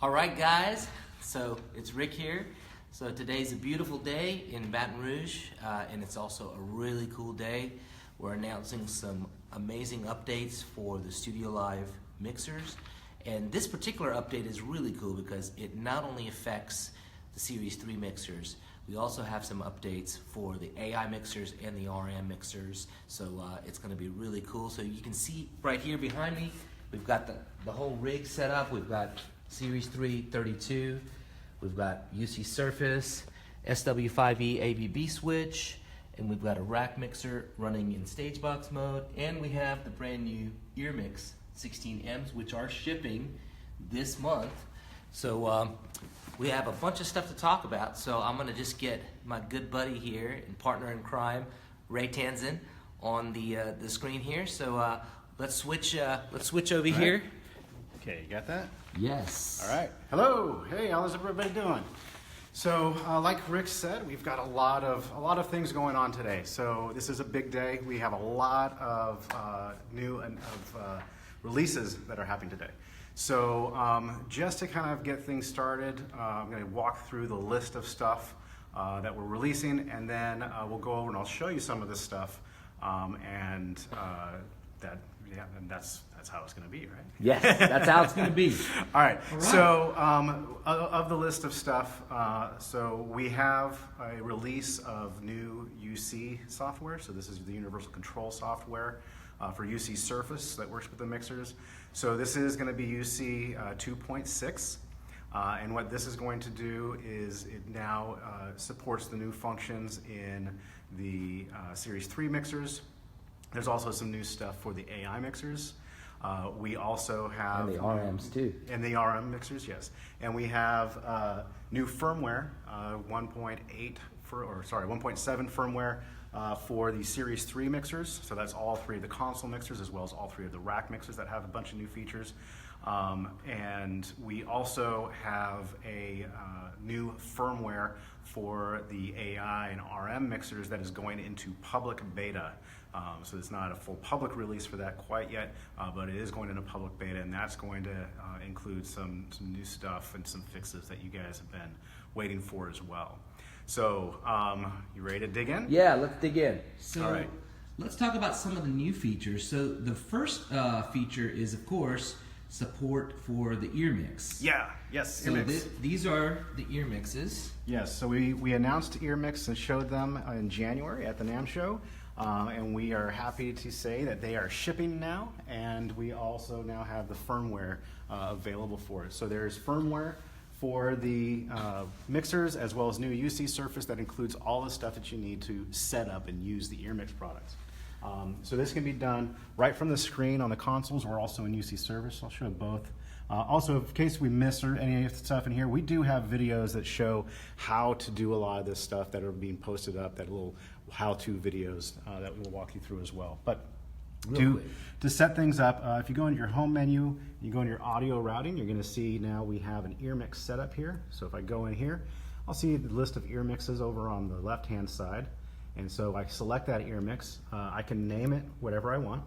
All right, guys, so it's Rick here. So today's a beautiful day in Baton Rouge, and it's also a really cool day. We're announcing some amazing updates for the Studio Live mixers. And this particular update is really cool because it not only affects the Series 3 mixers, we also have some updates for the AI mixers and the RM mixers. So it's going to be really cool. So you can see right here behind me, we've got the whole rig set up. We've got Series 3 32, we've got UC Surface, SW5E AVB switch, and we've got a rack mixer running in stage box mode, and we have the brand new EarMix 16Ms, which are shipping this month. So we have a bunch of stuff to talk about, so I'm gonna just get my good buddy here and partner in crime, Ray Tanzin, on the screen here. So let's switch over here. Okay, you got that? Yes. All right. Hello. Hey, how's everybody doing? So, like Rick said, we've got a lot of things going on today. So this is a big day. We have a lot of new releases that are happening today. So just to kind of get things started, I'm going to walk through the list of stuff that we're releasing, and then we'll go over and I'll show you some of this stuff, and that's how it's going to be, right? Yes, that's how it's going to be. All right. So of the list of stuff, so we have a release of new UC software. So this is the Universal Control software for UC Surface that works with the mixers. So this is going to be UC 2.6. And what this is going to do is it now supports the new functions in the Series 3 mixers. There's also some new stuff for the AI mixers. We also have... And the RMs too. And the RM mixers, yes. And we have new firmware, 1.7 firmware for the Series 3 mixers. So that's all three of the console mixers as well as all three of the rack mixers that have a bunch of new features. And we also have a new firmware for the AI and RM mixers that is going into public beta. So it's not a full public release for that quite yet, but it is going into public beta, and that's going to include some new stuff and some fixes that you guys have been waiting for as well. So, you ready to dig in? Yeah, let's dig in. So, all right. Let's talk about some of the new features. So the first feature is, of course, support for the EarMix. Yeah, yes, So EarMix. these are the EarMixes. Yes, so we announced EarMix and showed them in January at the NAMM show, and we are happy to say that they are shipping now, and we also now have the firmware available for it. So there's firmware for the mixers as well as new UC Surface that includes all the stuff that you need to set up and use the EarMix products. So this can be done right from the screen on the consoles or also in UC Surface. I'll show both. Also, in case we miss any of the stuff in here, we do have videos that show how to do a lot of this stuff that are being posted up, that little how-to videos that we'll walk you through as well. But to set things up, if you go into your home menu, you go into your audio routing, you're going to see now we have an EarMix setup here. So if I go in here, I'll see the list of EarMixes over on the left-hand side. And so I select that EarMix. I can name it whatever I want.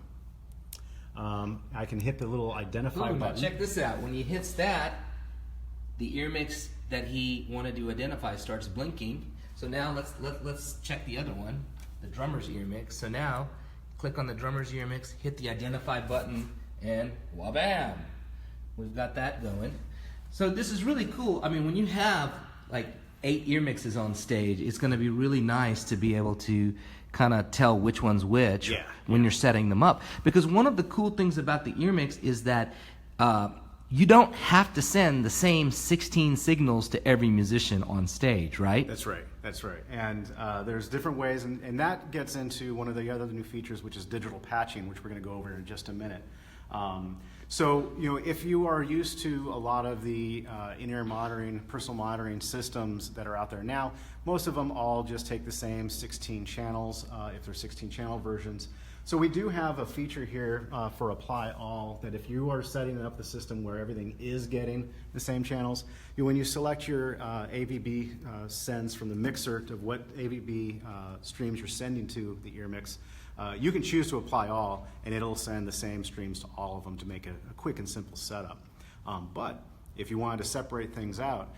I can hit the little identify button. Check this out. When he hits that, the EarMix that he wanted to identify starts blinking. So now let's check the other one, the drummer's EarMix. So now, click on the drummer's EarMix, hit the identify button, and wabam! We've got that going. So this is really cool. I mean, when you have like 8 EarMixes on stage, it's going to be really nice to be able to kind of tell which one's which when you're setting them up. Because one of the cool things about the EarMix is that you don't have to send the same 16 signals to every musician on stage, right? That's right, that's right. And there's different ways, and that gets into one of the other new features, which is digital patching, which we're going to go over in just a minute. So, you know, if you are used to a lot of the in-ear monitoring, personal monitoring systems that are out there now, most of them all just take the same 16 channels, if they're 16 channel versions. So we do have a feature here for Apply All, that if you are setting up the system where everything is getting the same channels, when you select your AVB sends from the mixer to what AVB streams you're sending to the EarMix, you can choose to apply all, and it'll send the same streams to all of them to make a quick and simple setup. But if you wanted to separate things out,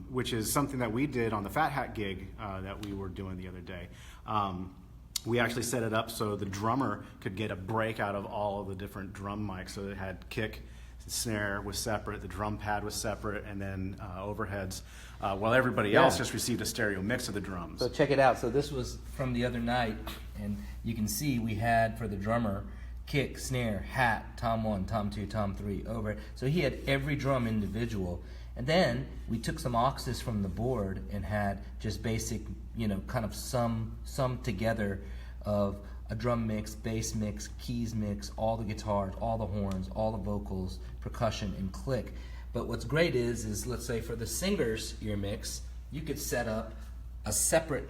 which is something that we did on the Fat Hat gig that we were doing the other day. We actually set it up so the drummer could get a break out of all of the different drum mics. So it had kick, snare was separate, the drum pad was separate, and then overheads, while everybody else just received a stereo mix of the drums. So check it out. So this was from the other night, and you can see we had for the drummer kick, snare, hat, tom 1, tom 2, tom 3, overhead. So he had every drum individual. And then we took some auxes from the board and had just basic, kind of sum together of a drum mix, bass mix, keys mix, all the guitars, all the horns, all the vocals, percussion, and click. But what's great is let's say for the singer's ear mix, you could set up a separate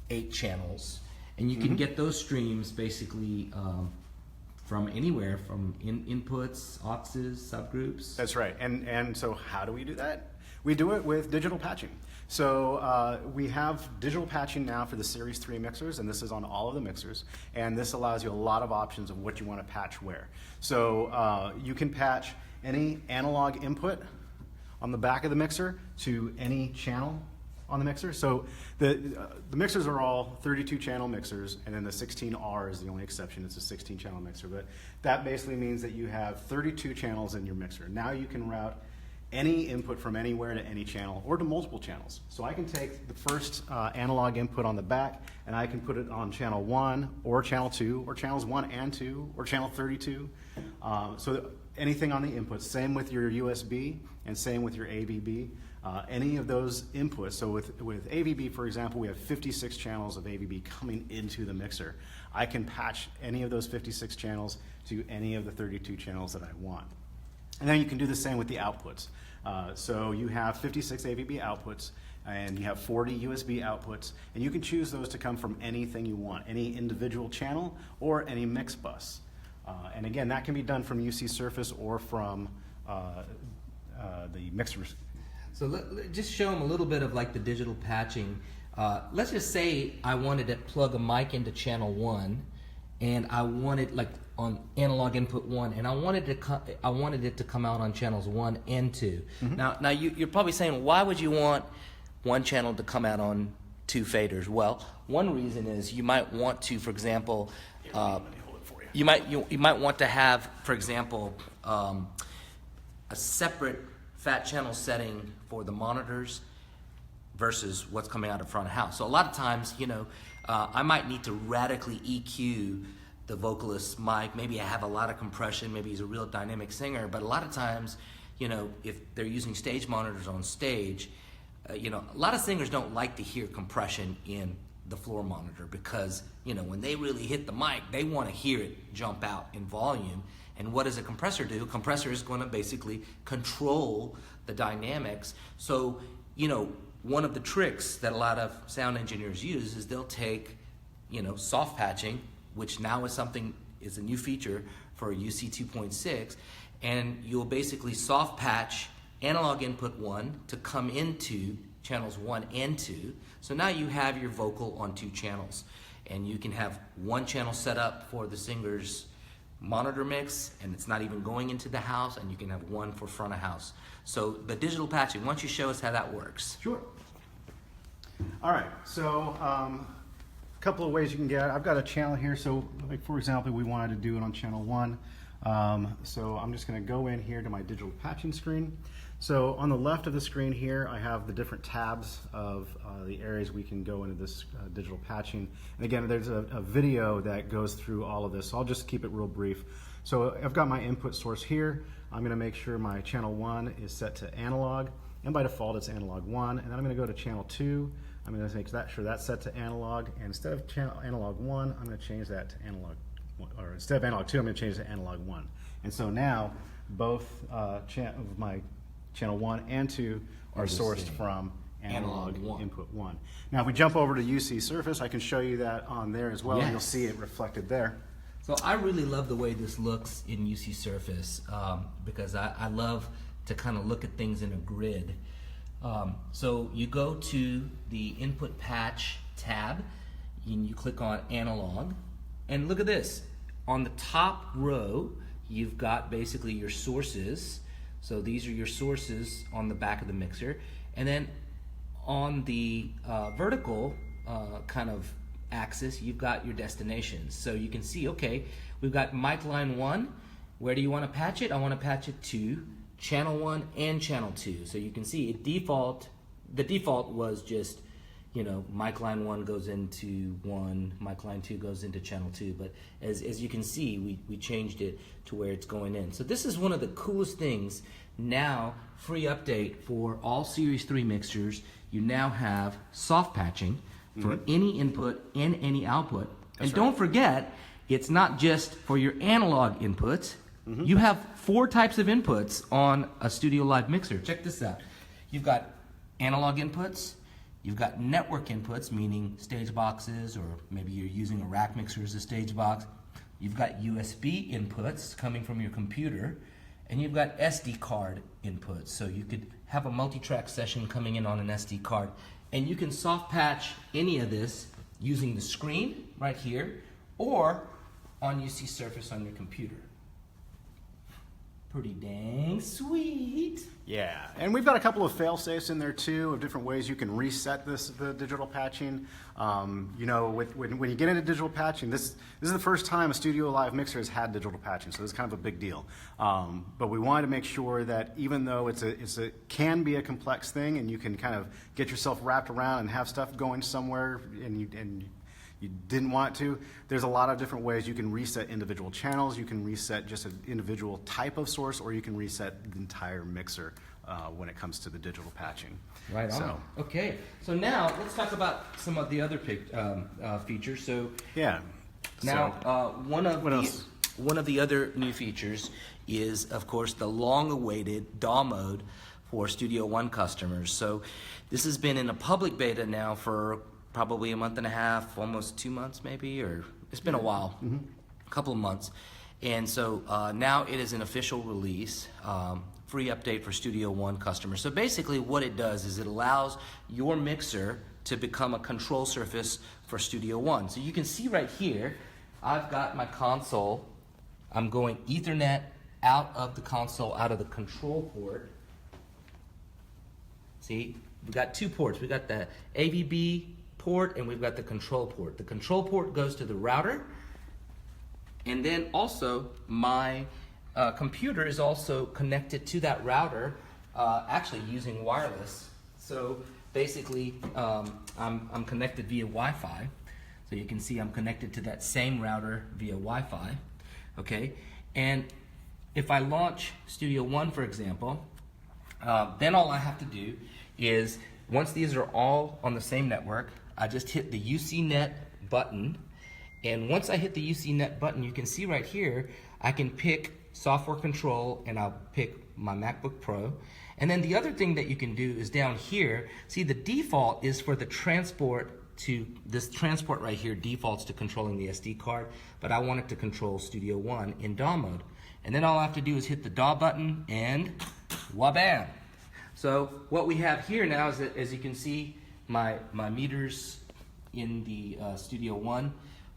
8 channels, and you can get those streams basically from anywhere, from inputs, auxes, subgroups. That's right. And so how do we do that? We do it with digital patching. So we have digital patching now for the Series 3 mixers, and this is on all of the mixers. And this allows you a lot of options of what you want to patch where. So you can patch any analog input on the back of the mixer to any channel on the mixer. So the mixers are all 32 channel mixers, and then the 16R is the only exception. It's a 16 channel mixer, but that basically means that you have 32 channels in your mixer. Now you can route any input from anywhere to any channel or to multiple channels. So I can take the first analog input on the back and I can put it on channel 1 or channel 2 or channels 1 and 2 or channel 32. So anything on the inputs, same with your USB and same with your AVB. Any of those inputs, so with AVB, for example, we have 56 channels of AVB coming into the mixer. I can patch any of those 56 channels to any of the 32 channels that I want. And then you can do the same with the outputs. So you have 56 AVB outputs, and you have 40 USB outputs, and you can choose those to come from anything you want, any individual channel or any mix bus. And again, that can be done from UC Surface or from the mixers. So just show them a little bit of like the digital patching. Let's just say I wanted to plug a mic into channel 1, and I wanted like on analog input 1, and I wanted it to come out on channels 1 and 2. Now you're probably saying, why would you want one channel to come out on 2 faders? Well, one reason is you might want to, for example, you might want to have, for example, a separate fat channel setting for the monitors versus what's coming out of front of house. So a lot of times, I might need to radically EQ the vocalist's mic. Maybe I have a lot of compression, maybe he's a real dynamic singer, but a lot of times, if they're using stage monitors on stage, a lot of singers don't like to hear compression in the floor monitor because, when they really hit the mic, they want to hear it jump out in volume. And what does a compressor do? A compressor is going to basically control the dynamics. So, one of the tricks that a lot of sound engineers use is they'll take, soft patching, which now is a new feature for UC 2.6, and you'll basically soft patch analog input 1 to come into channels 1 and 2. So now you have your vocal on 2 channels, and you can have one channel set up for the singer's monitor mix, and it's not even going into the house, and you can have one for front of house. So the digital patching, why don't you show us how that works? Sure. All right, so a couple of ways you can get it. I've got a channel here, so like for example, we wanted to do it on channel 1. So I'm just going to go in here to my digital patching screen. So on the left of the screen here, I have the different tabs of the areas we can go into this digital patching. And again, there's a video that goes through all of this, so I'll just keep it real brief. So I've got my input source here. I'm going to make sure my channel 1 is set to analog, and by default it's analog 1. And then I'm going to go to channel 2. I'm going to make sure that's set to analog, and instead of analog 1, I'm going to change that to analog, or instead of analog 2, I'm going to change it to analog 1. And so now both of my channel 1 and 2 are sourced from analog input 1. Now if we jump over to UC Surface, I can show you that on there as well, and you'll see it reflected there. So I really love the way this looks in UC Surface because I love to kind of look at things in a grid. So you go to the input patch tab, and you click on analog, and look at this. On the top row, you've got basically your sources. So these are your sources on the back of the mixer. And then on the vertical kind of axis, you've got your destinations. So you can see, okay, we've got mic line 1. Where do you want to patch it? I want to patch it to channel 1 and channel 2. So you can see the default was just, you know, mic line 1 goes into 1, mic line 2 goes into channel 2. But as you can see, we changed it to where it's going in. So this is one of the coolest things. Now, free update for all Series 3 mixers. You now have soft patching for any input and any output. That's and don't forget, it's not just for your analog inputs. You have 4 types of inputs on a Studio Live mixer. Check this out. You've got analog inputs, you've got network inputs, meaning stage boxes, or maybe you're using a rack mixer as a stage box. You've got USB inputs coming from your computer, and you've got SD card inputs. So you could have a multi-track session coming in on an SD card, and you can soft patch any of this using the screen right here, or on UC Surface on your computer. Pretty dang sweet. Yeah, and we've got a couple of fail-safes in there too, of different ways you can reset the digital patching. You know, when you get into digital patching, this is the first time a Studio Live mixer has had digital patching, so this is kind of a big deal. But we wanted to make sure that even though it can be a complex thing, and you can kind of get yourself wrapped around and have stuff going somewhere, and you didn't want to, there's a lot of different ways you can reset individual channels, you can reset just an individual type of source, or you can reset the entire mixer when it comes to the digital patching. Right on. So, okay, so now let's talk about some of the other features. So yeah. now one else? of the other new features is, of course, the long-awaited DAW mode for Studio One customers. So this has been in a public beta now for probably a month and a half, almost 2 months maybe, or it's been a while, a couple of months. And so now it is an official release, free update for Studio One customers. So basically what it does is it allows your mixer to become a control surface for Studio One. So you can see right here, I've got my console. I'm going Ethernet out of the console, out of the control port. See, we've got 2 ports. We've got the AVB port and we've got the control port. The control port goes to the router, and then also my computer is also connected to that router, actually using wireless. So basically I'm connected via Wi-Fi. So you can see I'm connected to that same router via Wi-Fi. Okay, and if I launch Studio One, for example, then all I have to do is, once these are all on the same network, I just hit the UCNet button, and once I hit the UCNet button, you can see right here, I can pick software control, and I'll pick my MacBook Pro. And then the other thing that you can do is down here, see the default is for the transport to, this transport right here defaults to controlling the SD card, but I want it to control Studio One in DAW mode. And then all I have to do is hit the DAW button, and wabam! So what we have here now is that, as you can see, my meters in the Studio One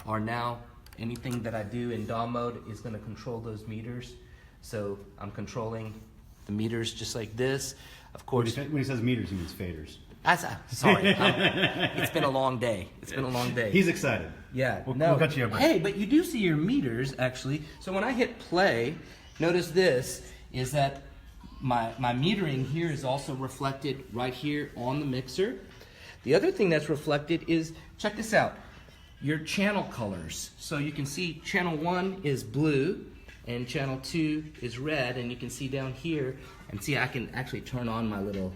are now, anything that I do in DAW mode is going to control those meters. So I'm controlling the meters just like this. Of course, When he says meters, he means faders. Sorry, it's been a long day. It's been a long day. He's excited. Yeah, We'll cut you up. Hey, but you do see your meters actually. So when I hit play, notice this is that my metering here is also reflected right here on the mixer. The other thing that's reflected is, check this out, your channel colors. So you can see channel 1 is blue and channel 2 is red, and you can see down here, and see I can actually turn on my little,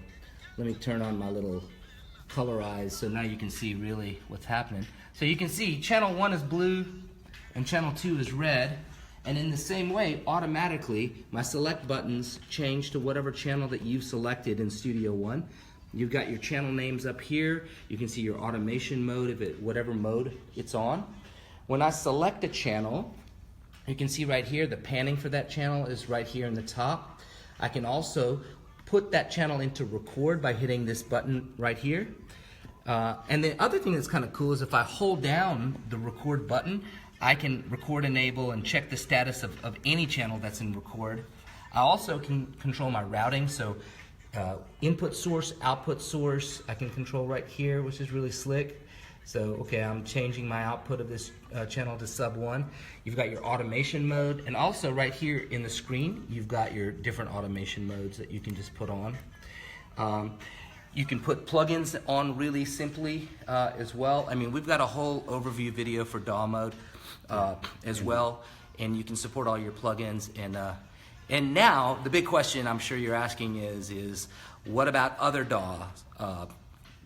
let me turn on my little colorize, so now you can see really what's happening. So you can see channel 1 is blue and channel 2 is red, and in the same way, automatically, my select buttons change to whatever channel that you've selected in Studio One. You've got your channel names up here. You can see your automation mode, if it, whatever mode it's on. When I select a channel, you can see right here, the panning for that channel is right here in the top. I can also put that channel into record by hitting this button right here. And the other thing that's kind of cool is if I hold down the record button, I can record enable and check the status of any channel that's in record. I also can control my routing, so input source, output source, I can control right here, which is really slick. So, okay, I'm changing my output of this channel to sub 1. You've got your automation mode, and also right here in the screen, you've got your different automation modes that you can just put on. You can put plugins on really simply as well. I mean, we've got a whole overview video for DAW mode as well, and you can support all your plugins. And now, the big question I'm sure you're asking is what about other DAWs?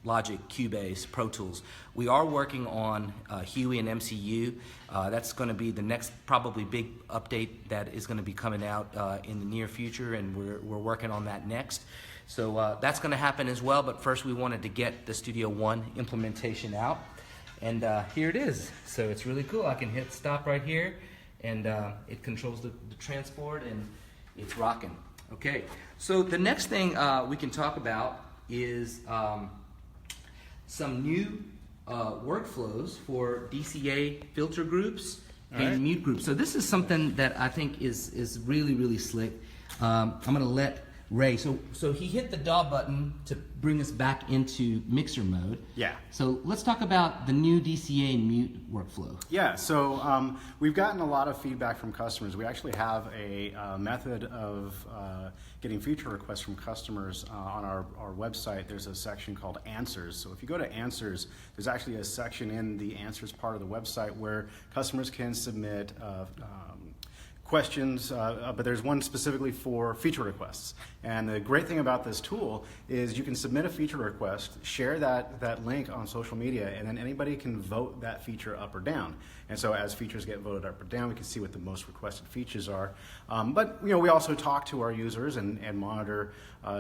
Logic, Cubase, Pro Tools. We are working on Huey and MCU. That's going to be the next probably big update that is going to be coming out in the near future, and we're working on that next. So that's going to happen as well, but first we wanted to get the Studio One implementation out. And here it is. So it's really cool. I can hit stop right here, and it controls the transport, and it's rocking. Okay, so the next thing we can talk about is some new workflows for DCA filter groups and mute groups. So this is something that I think is really, really slick. I'm going to let Ray, so he hit the DAW button to bring us back into mixer mode. Yeah. So let's talk about the new DCA mute workflow. Yeah, so we've gotten a lot of feedback from customers. We actually have a method of getting feature requests from customers on our website. There's a section called Answers. So if you go to Answers, there's actually a section in the Answers part of the website where customers can submit questions, but there's one specifically for feature requests. And the great thing about this tool is you can submit a feature request, share that link on social media, and then anybody can vote that feature up or down. And so as features get voted up or down, we can see what the most requested features are. But we also talk to our users and monitor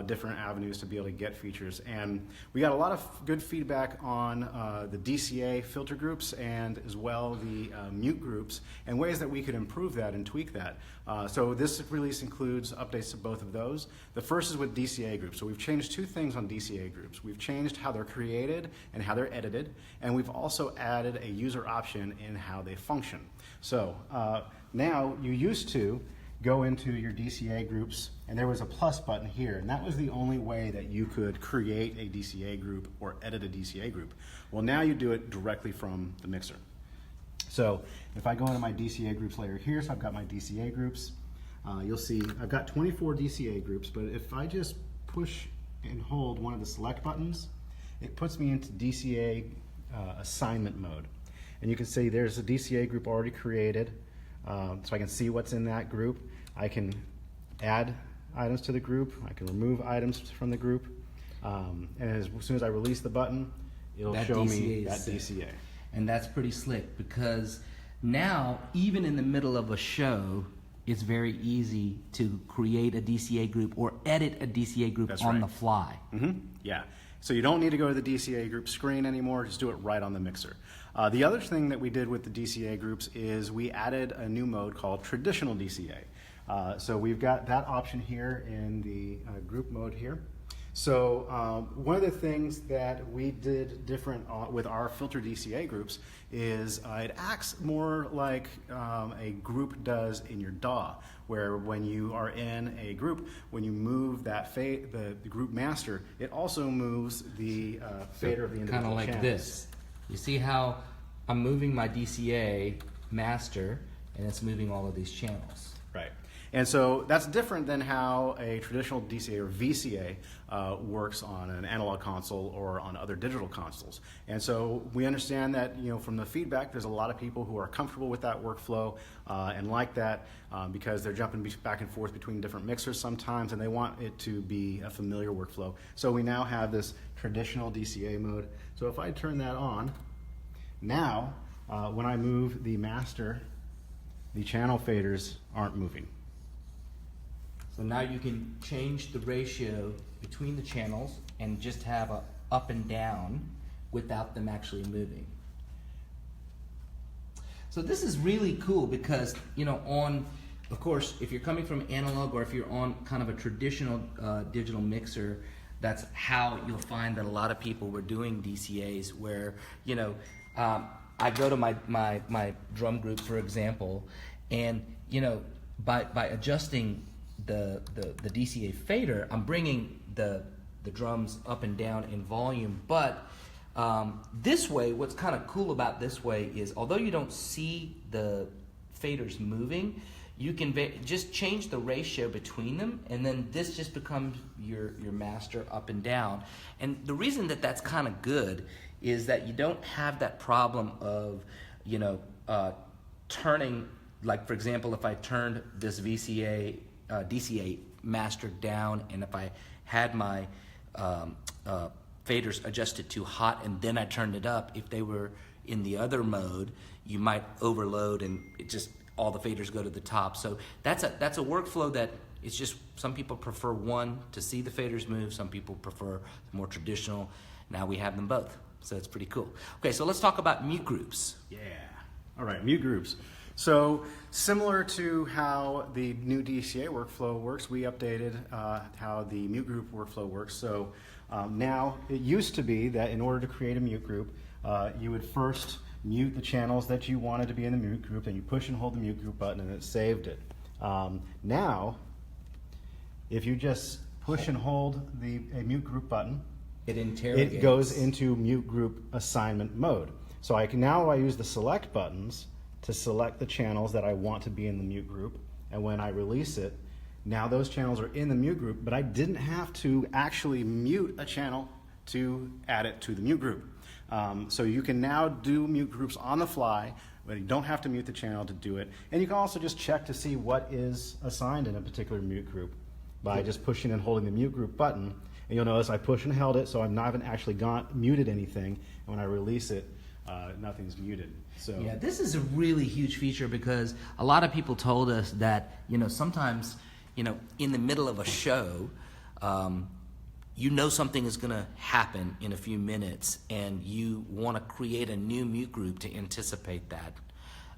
different avenues to be able to get features. And we got a lot of good feedback on the DCA filter groups and as well the mute groups and ways that we could improve that and tweak that. So this release includes updates to both of those. The first is with DCA groups. So we've changed two things on DCA groups. We've changed how they're created and how they're edited, and we've also added a user option in how they function. So now you used to go into your DCA groups and there was a plus button here, and that was the only way that you could create a DCA group or edit a DCA group. Well, now you do it directly from the mixer. So if I go into my DCA groups layer here, so I've got my DCA groups, you'll see I've got 24 DCA groups, but if I just push and hold one of the select buttons, it puts me into DCA assignment mode. And you can see there's a DCA group already created, so I can see what's in that group. I can add items to the group, I can remove items from the group, and as soon as I release the button, it'll show me that DCA. And that's pretty slick because now, even in the middle of a show, it's very easy to create a DCA group or edit a DCA group on the fly. Yeah. So you don't need to go to the DCA group screen anymore, just do it right on the mixer. The other thing that we did with the DCA groups is we added a new mode called traditional DCA. So we've got that option here in the group mode here. So one of the things that we did different with our filter DCA groups is it acts more like a group does in your DAW, where when you are in a group, when you move that the group master, it also moves the fader of the individual kind of like channels. this. You see how I'm moving my DCA master, and it's moving all of these channels. Right. And so that's different than how a traditional DCA or VCA works on an analog console or on other digital consoles. And so we understand that from the feedback, there's a lot of people who are comfortable with that workflow and like that because they're jumping back and forth between different mixers sometimes, and they want it to be a familiar workflow. So we now have this traditional DCA mode. So if I turn that on, now when I move the master, the channel faders aren't moving. So now you can change the ratio between the channels and just have a up and down without them actually moving. So this is really cool because, of course, if you're coming from analog or if you're on kind of a traditional digital mixer, that's how you'll find that a lot of people were doing DCAs where, I go to my drum group, for example, and, by adjusting the DCA fader, I'm bringing the drums up and down in volume. But this way, what's kind of cool about this way is, although you don't see the faders moving, you can just change the ratio between them, and then this just becomes your master up and down. And the reason that that's kind of good is that you don't have that problem of, turning, like for example, if I turned this DCA master down, and if I had my faders adjusted to hot and then I turned it up, if they were in the other mode, you might overload and it just all the faders go to the top. So that's a workflow that it's just, some people prefer one to see the faders move, some people prefer more traditional. Now we have them both, so it's pretty cool. Okay, so let's talk about mute groups. Yeah. All right, mute groups. So similar to how the new DCA workflow works, we updated how the mute group workflow works. So now it used to be that in order to create a mute group, you would first mute the channels that you wanted to be in the mute group, and you push and hold the mute group button and it saved it. Now, if you just push and hold a mute group button, it goes into mute group assignment mode. So I use the select buttons to select the channels that I want to be in the mute group, and when I release it, now those channels are in the mute group, but I didn't have to actually mute a channel to add it to the mute group. So you can now do mute groups on the fly, but you don't have to mute the channel to do it. And you can also just check to see what is assigned in a particular mute group by just pushing and holding the mute group button. And you'll notice I pushed and held it, so I haven't actually muted anything. And when I release it, nothing's muted. So yeah, this is a really huge feature, because a lot of people told us that, sometimes, in the middle of a show, something is going to happen in a few minutes, and you want to create a new mute group to anticipate that.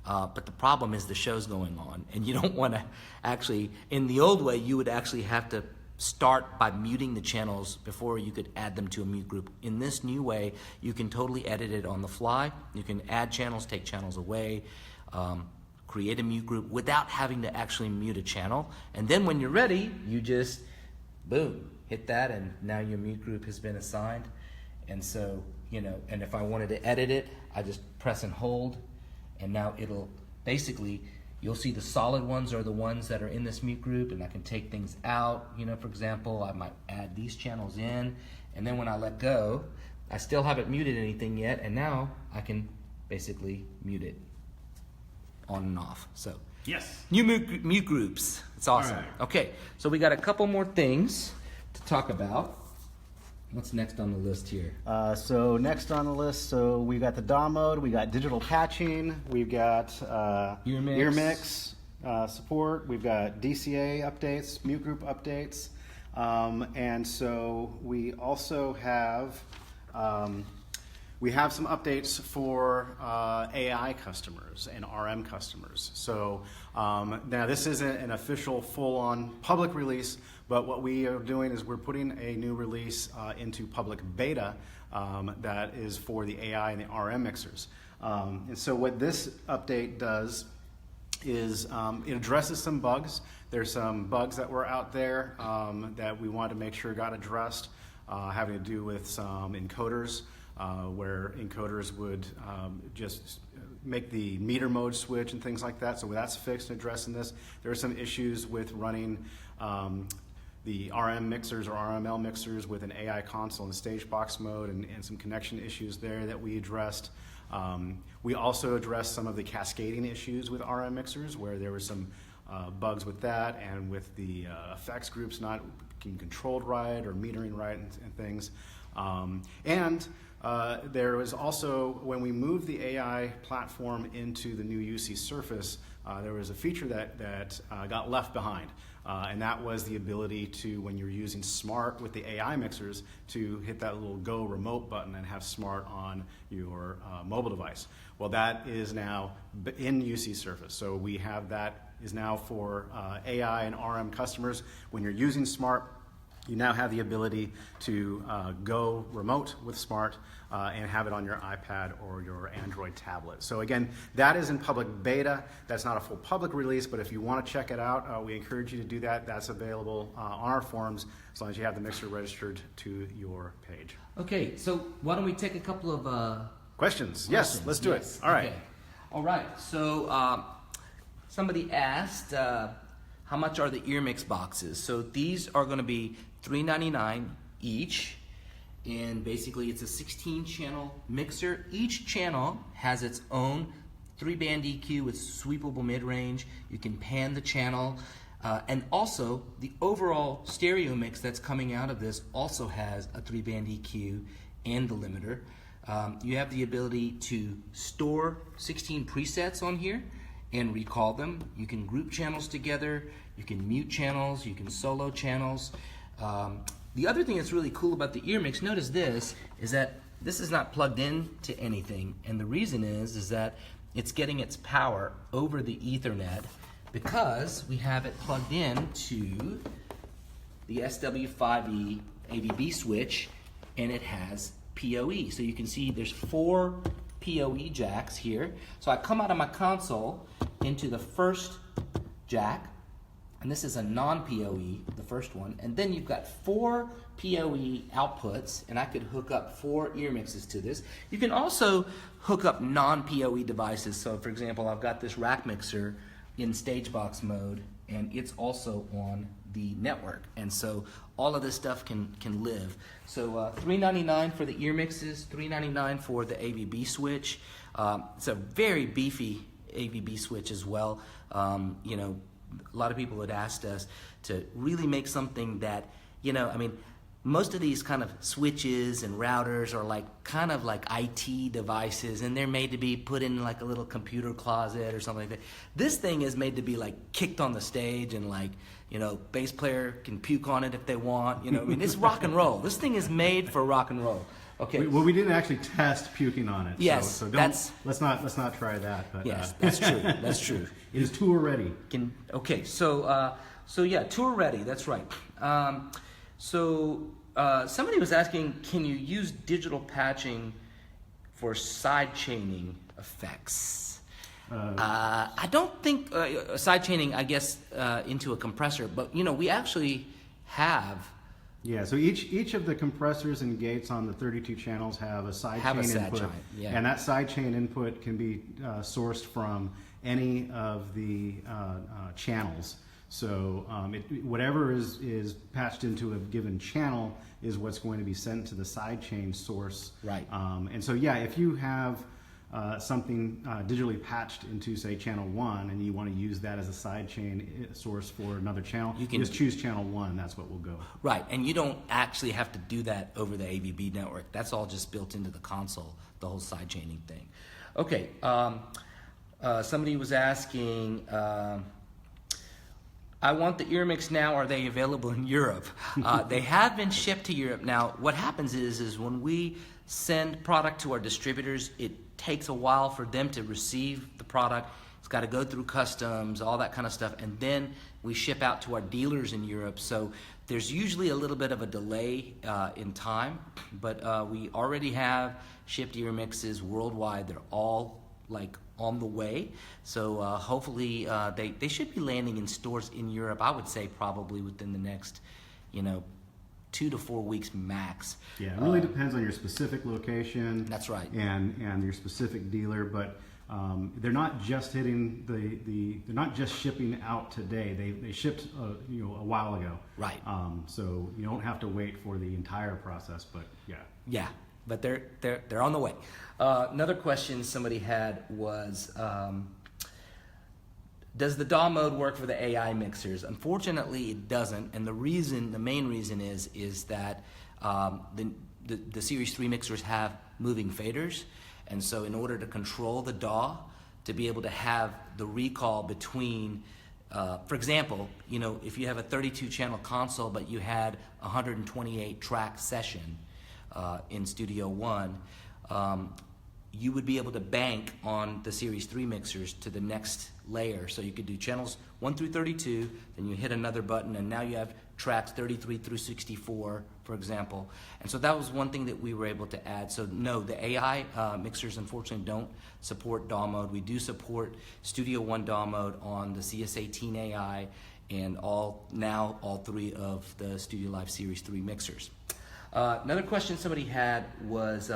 But the problem is the show's going on, and you don't want to actually, in the old way, you would actually have to start by muting the channels before you could add them to a mute group. In this new way, you can totally edit it on the fly. You can add channels, take channels away, create a mute group without having to actually mute a channel. And then when you're ready, you just, boom, hit that, and now your mute group has been assigned. And so, and if I wanted to edit it, I just press and hold, and now it'll basically, you'll see the solid ones are the ones that are in this mute group, and I can take things out. For example, I might add these channels in, and then when I let go, I still haven't muted anything yet, and now I can basically mute it on and off. So yes, new mute groups. It's awesome. All right. Okay, so we got a couple more things to talk about. What's next on the list here? So next on the list, so we got the DAW mode, we got digital patching, we've got ear mix support, we've got DCA updates, mute group updates, and so we also have some updates for AI customers and RM customers. So now this isn't an official full-on public release, but what we are doing is we're putting a new release into public beta that is for the AI and the RM mixers. And so what this update does is it addresses some bugs. There's some bugs that were out there that we wanted to make sure got addressed, having to do with some encoders, where encoders would just make the meter mode switch and things like that. So that's fixed and addressing this. There are some issues with running the RM mixers or RML mixers with an AI console in stage box mode, and some connection issues there that we addressed. We also addressed some of the cascading issues with RM mixers, where there were some bugs with that, and with the effects groups not being controlled right or metering right and things. There was also, when we moved the AI platform into the new UC Surface, there was a feature that got left behind. And that was the ability to, when you're using Smart with the AI mixers, to hit that little Go remote button and have Smart on your mobile device. Well, that is now in UC Surface. So we have that is now for AI and RM customers. When you're using Smart you now have the ability to go remote with Smart and have it on your iPad or your Android tablet. So again, that is in public beta. That's not a full public release, but if you want to check it out, we encourage you to do that. That's available on our forums as long as you have the mixer registered to your page. Okay, so why don't we take a couple of Questions? Yes, let's do it. All right. Okay. All right. So somebody asked, how much are the EarMix boxes? So these are going to be $3.99 each, and basically it's a 16-channel mixer. Each channel has its own 3-band EQ with sweepable mid-range. You can pan the channel, and also the overall stereo mix that's coming out of this also has a 3-band EQ and the limiter. You have the ability to store 16 presets on here and recall them. You can group channels together, you can mute channels, you can solo channels. The other thing that's really cool about the EarMix, notice this, is that this is not plugged in to anything, and the reason is that it's getting its power over the Ethernet because we have it plugged in to the SW5E AVB switch, and it has PoE. So you can see there's 4 PoE jacks here. So I come out of my console into the first jack, and this is a non-PoE, the first one, and then you've got 4 PoE outputs, and I could hook up 4 ear mixes to this. You can also hook up non-PoE devices. So for example, I've got this rack mixer in stage box mode, and it's also on the network, and so all of this stuff can live. So $3.99 for the ear mixes, $3.99 for the AVB switch. It's a very beefy AVB switch as well. You know, a lot of people had asked us to really make something that, you know, I mean, most of these kind of switches and routers are like kind of like IT devices, and they're made to be put in like a little computer closet or something like that. This thing is made to be like kicked on the stage, and like, you know, bass player can puke on it if they want. You know, I mean, it's rock and roll. This thing is made for rock and roll. Okay. Well, we didn't actually test puking on it. Yes, so don't, let's not try that. But, yes, that's true. That's true. It is tour ready. Okay, so yeah, tour ready. That's right. Somebody was asking, can you use digital patching for side chaining effects? I don't think side chaining, I guess, into a compressor, but you know, we actually have. Yeah, so each of the compressors and gates on the 32 channels have a side chain input, and that side chain input can be sourced from any of the channels. So whatever is patched into a given channel is what's going to be sent to the side chain source. Right. And so yeah, if you have something digitally patched into, say, channel 1, and you want to use that as a side chain source for another channel, you can just choose channel 1. That's what will go. Right, and you don't actually have to do that over the AVB network. That's all just built into the console, the whole side chaining thing. Okay, somebody was asking, I want the EarMix now. Are they available in Europe? They have been shipped to Europe. Now, what happens is when we send product to our distributors, it takes a while for them to receive the product. It's got to go through customs, all that kind of stuff, and then we ship out to our dealers in Europe. So there's usually a little bit of a delay in time, but we already have shipped EarMixes worldwide. They're all like on the way. So hopefully they should be landing in stores in Europe, I would say probably within the next, 2 to 4 weeks max. Yeah, it really depends on your specific location. That's right. And your specific dealer, but they're not just hitting they're not just shipping out today. They shipped a while ago. Right. So you don't have to wait for the entire process, but yeah. Yeah, but they're on the way. Another question somebody had was, does the DAW mode work for the AI mixers? Unfortunately, it doesn't, and the main reason is that the Series 3 mixers have moving faders, and so in order to control the DAW, to be able to have the recall between, for example, if you have a 32-channel console but you had a 128-track session in Studio One, you would be able to bank on the Series 3 mixers to the next layer. So you could do channels 1 through 32, then you hit another button, and now you have tracks 33 through 64, for example. And so that was one thing that we were able to add. So no, the AI mixers unfortunately don't support DAW mode. We do support Studio One DAW mode on the CS18 AI and all three of the Studio Live Series 3 mixers. Another question somebody had was,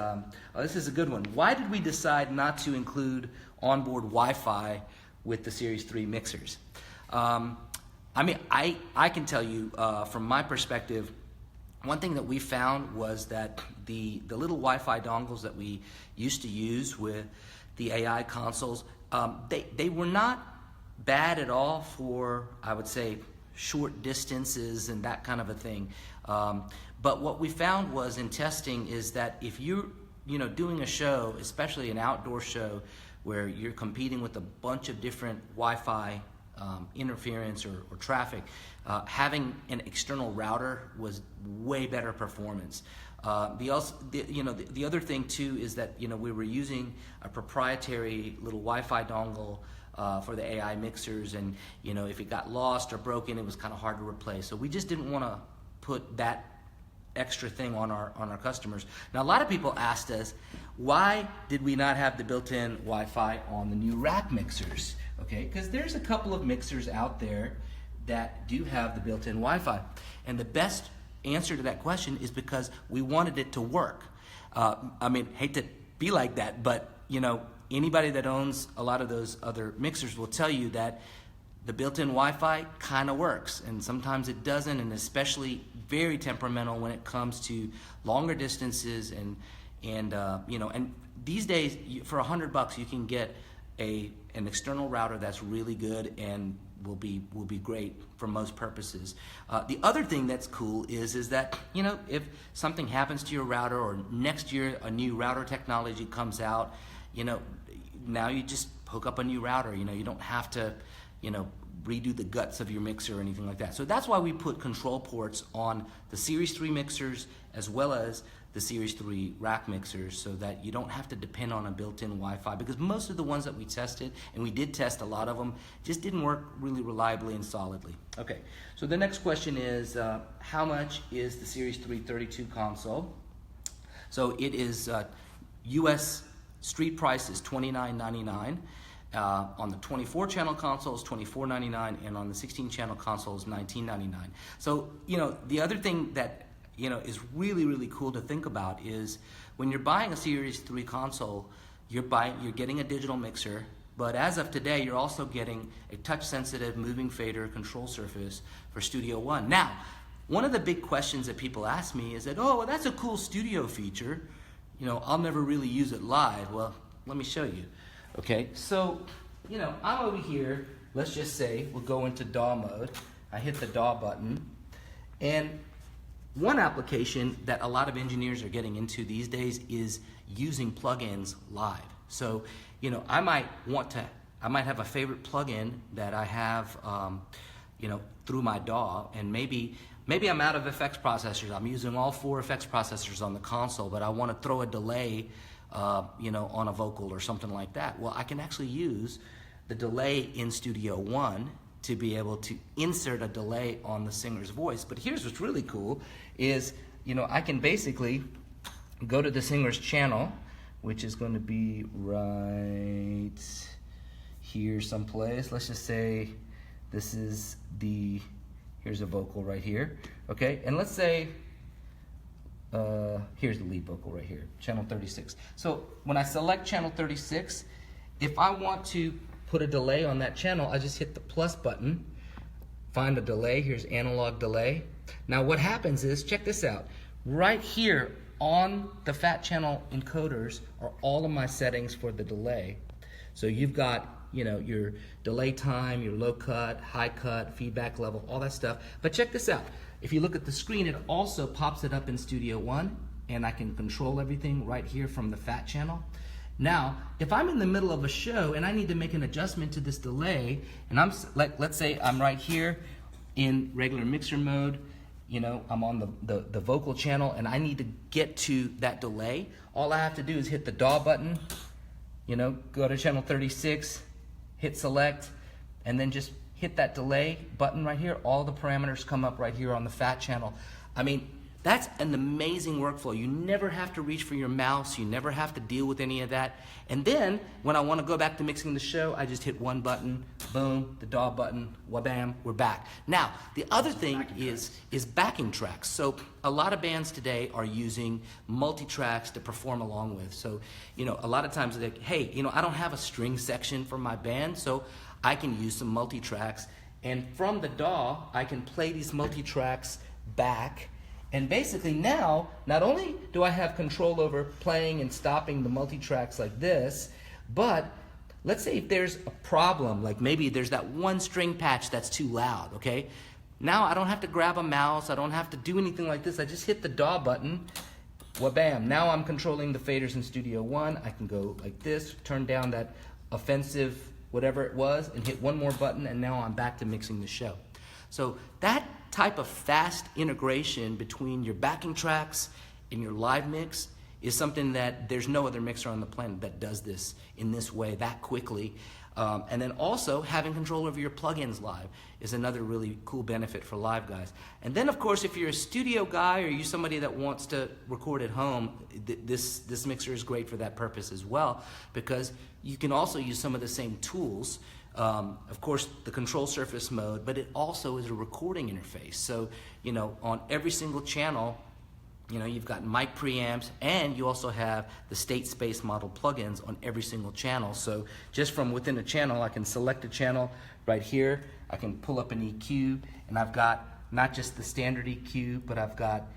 this is a good one. Why did we decide not to include onboard Wi-Fi with the Series 3 mixers? I mean, I can tell you from my perspective, one thing that we found was that the little Wi-Fi dongles that we used to use with the AI consoles, they were not bad at all for, I would say, short distances and that kind of a thing. But what we found was in testing is that if you're doing a show, especially an outdoor show, where you're competing with a bunch of different Wi-Fi interference or traffic, having an external router was way better performance. The other thing too is that we were using a proprietary little Wi-Fi dongle for the AI mixers, and if it got lost or broken, it was kind of hard to replace. So we just didn't want to put that extra thing on our customers. Now a lot of people asked us, why did we not have the built-in Wi-Fi on the new rack mixers? Okay, because there's a couple of mixers out there that do have the built-in Wi-Fi, and the best answer to that question is because we wanted it to work. I mean, hate to be like that, but anybody that owns a lot of those other mixers will tell you that the built-in Wi-Fi kind of works, and sometimes it doesn't, and especially very temperamental when it comes to longer distances and these days for $100 you can get an external router that's really good and will be great for most purposes. The other thing that's cool is that if something happens to your router, or next year a new router technology comes out, now you just hook up a new router. You don't have to redo the guts of your mixer or anything like that. So that's why we put control ports on the Series 3 mixers as well as the Series 3 rack mixers, so that you don't have to depend on a built-in Wi-Fi, because most of the ones that we tested, and we did test a lot of them, just didn't work really reliably and solidly. Okay, so the next question is, how much is the Series 3 32 console? So it is, US street price is $29.99. On the 24-channel console is $24.99, and on the 16-channel console is $19.99. So the other thing that is really, really cool to think about is when you're buying a Series 3 console, you're getting a digital mixer, but as of today, you're also getting a touch-sensitive moving fader control surface for Studio One. Now, one of the big questions that people ask me is that, oh, well, that's a cool studio feature. I'll never really use it live. Well, let me show you. Okay, so, I'm over here. Let's just say we'll go into DAW mode. I hit the DAW button, and one application that a lot of engineers are getting into these days is using plugins live. So, I might have a favorite plugin that I have, through my DAW, and maybe I'm out of effects processors. I'm using all 4 effects processors on the console, but I want to throw a delay, on a vocal or something like that. Well, I can actually use the delay in Studio One to be able to insert a delay on the singer's voice. But here's what's really cool is, I can basically go to the singer's channel, which is going to be right here someplace. Let's just say this is here's a vocal right here, okay? And let's say, here's the lead vocal right here, channel 36. So when I select channel 36, if I want to put a delay on that channel, I just hit the plus button, find a delay. Here's analog delay. Now what happens is, check this out. Right here on the fat channel encoders are all of my settings for the delay. So you've got, your delay time, your low cut, high cut, feedback level, all that stuff. But check this out. If you look at the screen, it also pops it up in Studio One, and I can control everything right here from the fat channel. Now, if I'm in the middle of a show and I need to make an adjustment to this delay, and let's say I'm right here in regular mixer mode, I'm on the vocal channel, and I need to get to that delay, all I have to do is hit the DAW button, go to channel 36, hit select, and then just hit that delay button right here, all the parameters come up right here on the fat channel. I mean, that's an amazing workflow. You never have to reach for your mouse. You never have to deal with any of that. And then when I want to go back to mixing the show, I just hit one button, boom, the DAW button, wha-bam, we're back. Now, the other thing is backing tracks. So a lot of bands today are using multi-tracks to perform along with. So, you know, a lot of times they're like, hey, you know, I don't have a string section for my band, so I can use some multi-tracks. And from the DAW, I can play these multi-tracks back. And basically now, not only do I have control over playing and stopping the multi-tracks like this, but let's say if there's a problem, like maybe there's that one string patch that's too loud, okay? Now I don't have to grab a mouse, I don't have to do anything like this, I just hit the DAW button, wha-bam. Now I'm controlling the faders in Studio One. I can go like this, turn down that offensive whatever it was, and hit one more button, and now I'm back to mixing the show. So that type of fast integration between your backing tracks and your live mix is something that there's no other mixer on the planet that does this in this way that quickly. And then also having control over your plugins live is another really cool benefit for live guys. And then of course, if you're a studio guy or you're somebody that wants to record at home, this mixer is great for that purpose as well, because you can also use some of the same tools. Of course, the control surface mode, but it also is a recording interface. So, you know, on every single channel, you know, you've got mic preamps, and you also have the state space model plugins on every single channel. So just from within a channel, I can select a channel right here. I can pull up an EQ, and I've got not just the standard EQ, but I've got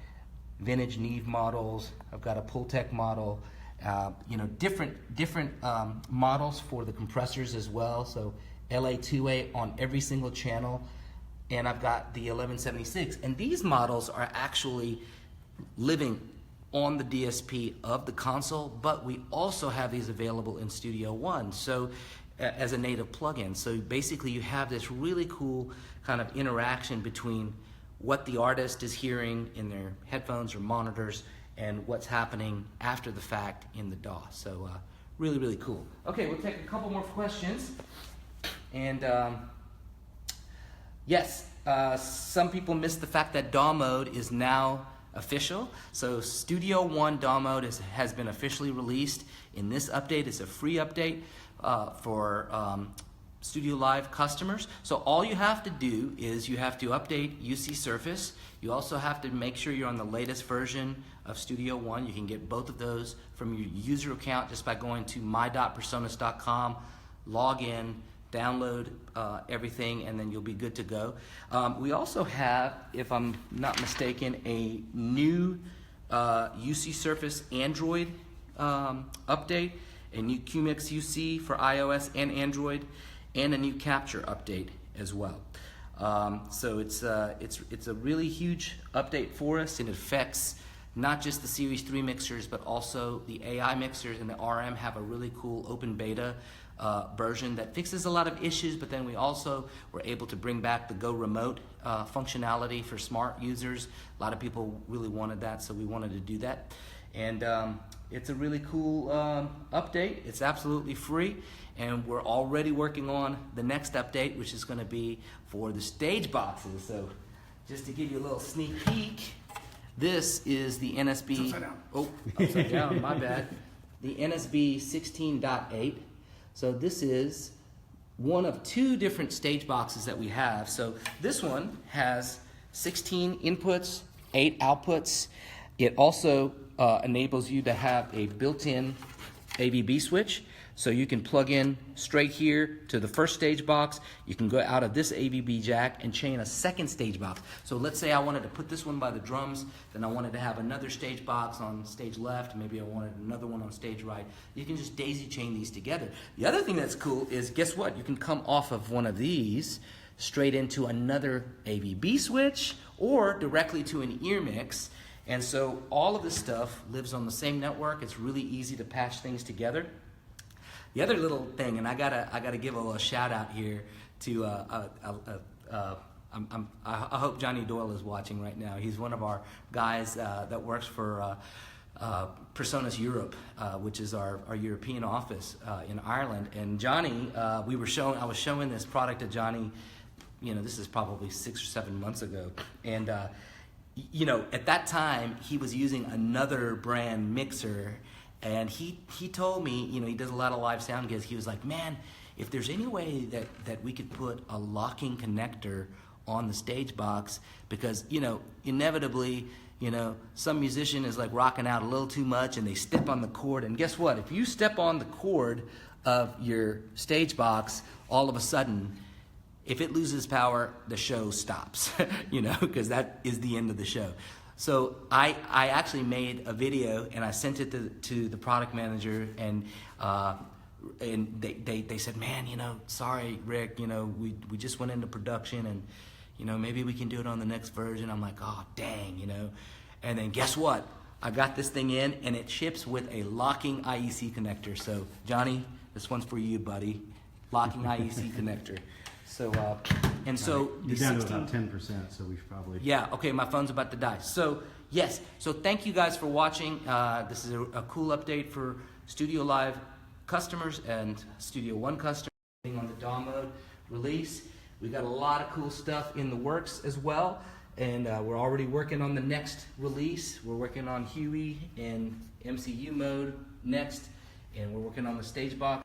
vintage Neve models. I've got a Pultec model. You know, different models for the compressors as well. So LA2A on every single channel, and I've got the 1176. And these models are actually living on the DSP of the console, but we also have these available in Studio One, so as a native plugin. So basically you have this really cool kind of interaction between what the artist is hearing in their headphones or monitors and what's happening after the fact in the DAW. So really, really cool. Okay, we'll take a couple more questions. And yes, some people missed the fact that DAW mode is now official. So Studio One DAW mode has been officially released in this update. It's a free update for Studio Live customers. So all you have to do is you have to update UC Surface. You also have to make sure you're on the latest version of Studio One. You can get both of those from your user account just by going to my.presonus.com, log in, download everything, and then you'll be good to go. We also have, if I'm not mistaken, a new UC Surface Android update, a new QMix UC for iOS and Android, and a new Capture update as well. So it's a really huge update for us, and it affects not just the Series 3 mixers, but also the AI mixers, and the RM have a really cool open beta version that fixes a lot of issues, but then we also were able to bring back the Go Remote functionality for smart users. A lot of people really wanted that, so we wanted to do that. And it's a really cool update. It's absolutely free, and we're already working on the next update, which is going to be for the stage boxes. So just to give you a little sneak peek, this is the NSB. Upside down. Oh, upside down, my bad. The NSB 16.8. So this is one of two different stage boxes that we have. So this one has 16 inputs, 8 outputs. It also enables you to have a built-in AVB switch. So you can plug in straight here to the first stage box. You can go out of this AVB jack and chain a second stage box. So let's say I wanted to put this one by the drums, then I wanted to have another stage box on stage left, maybe I wanted another one on stage right. You can just daisy chain these together. The other thing that's cool is, guess what? You can come off of one of these straight into another AVB switch or directly to an ear mix. And so all of this stuff lives on the same network. It's really easy to patch things together. The other little thing, and I gotta give a little shout out here to I hope Johnny Doyle is watching right now. He's one of our guys that works for PreSonus Europe, which is our European office in Ireland. And Johnny, I was showing this product to Johnny this is probably 6 or 7 months ago, and at that time he was using another brand mixer, and he told me, he does a lot of live sound gigs. He was like, man, if there's any way that we could put a locking connector on the stage box, because inevitably some musician is like rocking out a little too much and they step on the cord, and guess what, if you step on the cord of your stage box, all of a sudden, if it loses power, the show stops, because that is the end of the show. So I actually made a video and I sent it to the product manager, and they said, man, sorry, Rick, we just went into production, and maybe we can do it on the next version. I'm like, oh, dang, And then guess what? I got this thing in, and it ships with a locking IEC connector. So, Johnny, this one's for you, buddy. Locking IEC connector. So, You're down to about 10%, so we should probably... Yeah, okay, my phone's about to die. So, yes, so thank you guys for watching. This is a cool update for Studio Live customers and Studio One customers on the DAW mode release. We got a lot of cool stuff in the works as well, and we're already working on the next release. We're working on Huey and MCU mode next, and we're working on the stage box.